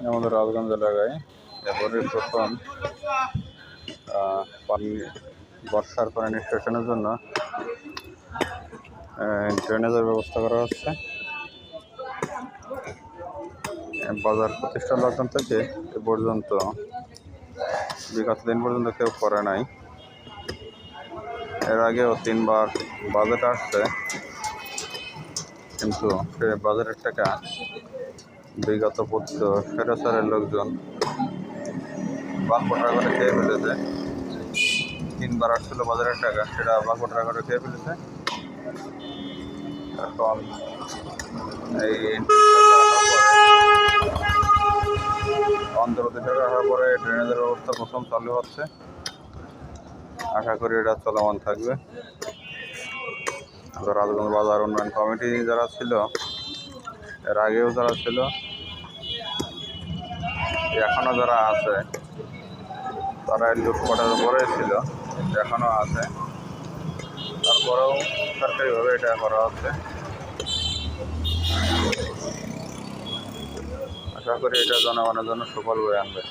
আমাদের রাজগঞ্জ এলাকায় এবারে প্রথম পানি বর্ষার পানি নিষ্কাশনের জন্য ড্রেনেজের ব্যবস্থা করা হচ্ছে। বাজার প্রতিষ্ঠান লগ্ন থেকে এ পর্যন্ত বিগত দিন পর্যন্ত কেউ করে নাই। এর আগেও 3বার বাজেট আসছে, কিন্তু সে বাজারের টাকা বিগত স্বৈরাচারের লোকজন বাকপটরা করে খেয়ে ফেলেছে। 3বার আসছিল বাজারের টাকা, সেটা বাকপটরা করে খেয়ে ফেলেছে। এখন এই অন্তর্বর্তী সরকার আসার পরে ড্রেনেজের ব্যবস্থা প্রথম চালু হচ্ছে। আশা করি এটা চলমান থাকবে। রাজগঞ্জ বাজার উন্নয়ন কমিটি যারা ছিল, এর আগেও যারা ছিল, এখনও যারা আছে, তারা লুটপাটের উপরে ছিল, এখনও আছে। তারপরেও সরকারিভাবে এটা করা হচ্ছে। আশা করি এটা জনগণের জন্য সুফল বয়ে আনবে।